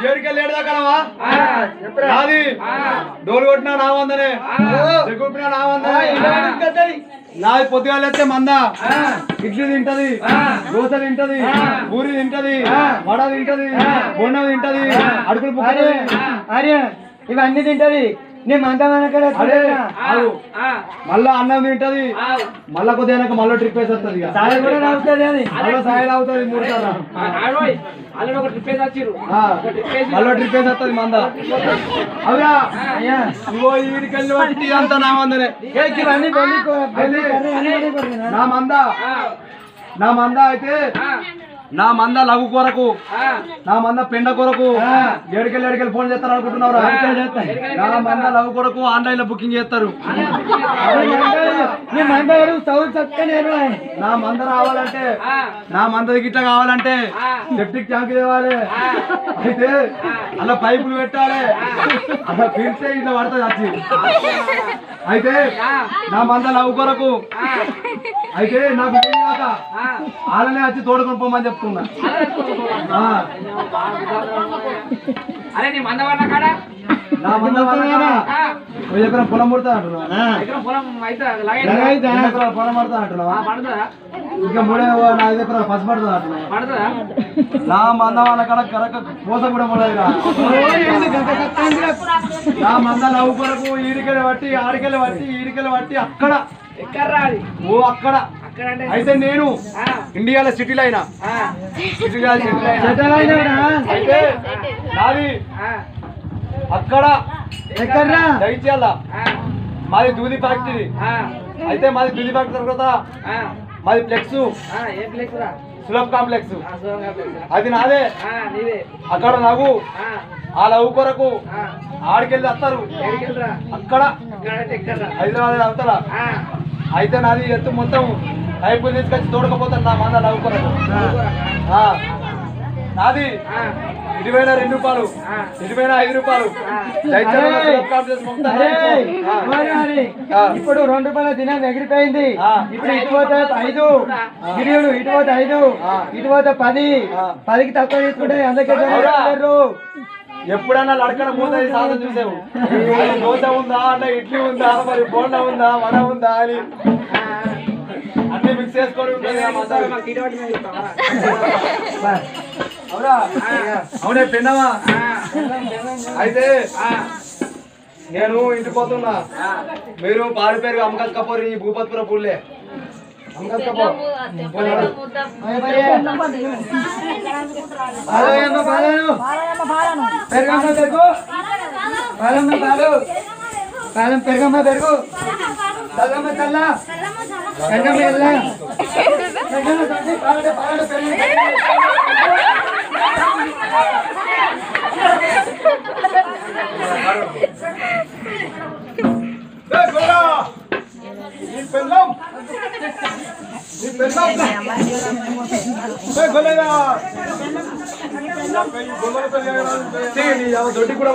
ఏడుకెళ్ళి దాకావా నాది డోలు కొట్టినా నా వందనే చెక్కుపినా నా వందనే నాది పొద్దుగాలు ఎత్తే మంద ఇడ్లీ తింటది దోశ తింటది పూరి తింటది వడ తింటది బొండం తింటది అడుగులు పుక్కది అరే ఇవన్నీ తింటది నేను మంద మళ్ళా అన్నం తింటది మళ్ళా కొద్దిగా మళ్ళీ ట్రిప్ వేసేస్తుంది సాయి కూడా అవుతుంది అది మళ్ళీ సాయిల్ అవుతుంది 3 సార్లు మళ్ళీ ట్రిప్ వేసేస్తుంది మంద అవునా ఇగో ఈడికెళ్ళి బట్టి అంతా నా మందనే నా మంద అయితే నా మంద లఘు కొరకు నా మంద పెండ కొరకు ఏడుకెళ్ళి ఫోన్ చేస్తారు అనుకుంటున్నారా నా మంద లఘు కొరకు ఆన్లైన్ లో బుకింగ్ చేస్తారు నా మంద రావాలంటే నా మంద గిట్ల కావాలంటే సెప్టిక్ ట్యాంక్ తేవాలి అయితే అలా పైపులు పెట్టాలి అలా పిలిస్తే ఇట్లా పడుతుంది వచ్చి అయితే నా మంద లఘు కొరకు అయితే నాకు వాళ్ళనే వచ్చి తోడుకొని పోమని చెప్తున్నా అరే నీ మంద వాడిన కాడ నా మంద ఎకరం పొలం పడుతుంది అంటున్నా పొలం పడుతుంది అంటున్నా ఇంకా 3-5 ఎకరాలు పసి పడుతుంది అంటున్నా నా మంద వాళ్ళ కాడ కరెక్ట్ పూస కూడా పడదు నా మంద నవ్వు కొరకు ఈడికెళ్ళి బట్టి ఆడికెళ్ళి బట్టి ఈడికెళ్ళి బట్టి అక్కడ ఓ అక్కడ అయితే నేను ఇండియాలో సిటీలో అయినా అయితే నాది అక్కడ జగిత్యాల మాది దూది ఫ్యాక్టరీ అయితే మాది దూది ఫ్యాక్టరీ తర్వాత మాది ఫ్లెక్స్ సులభ్ కాంప్లెక్స్ అది నాదే అక్కడ నవ్వు ఆ లవ్వు కొరకు ఆడికెళ్ళి వస్తారు అక్కడ హైదరాబాద్ అవుతారా అయితే నాది ఎత్తు మొత్తం పైపులు తీసుకొచ్చి తోడకపోతాను నా మంద లవ్వు కొరకు నాది 22 రూపాయలు 25 రూపాయలు ఇప్పుడు 2 రూపాయల దినం ఎగిరిపోయింది ఇప్పుడు ఇటు పోతే 5 గిరియుడు ఇటు పోతే 5 ఇటు పోతే 10కి తక్కువ తీసుకుంటే అందుకే ఎప్పుడన్నా లడకన పోతే సాధన చూసావు దోశ ఉందా అంటే ఇడ్లీ ఉందా మరి బోండా ఉందా వడ ఉందా అని అన్ని మిక్స్ చేసుకొని ఉంటుంది అవునా అవునే పెన్నవా అయితే నేను ఇంటికి పోతున్నా మీరు పాడి పేరు అమ్మకత్ కపూర్ ఈ భూపత్పుర పుల్లే అమ్మకత్ కపూర్ పెరుగమ్మ పెరుగు చల్లమ్మ చల్ల ఎండమ్మ ఎల్ల దొడ్డి కూడా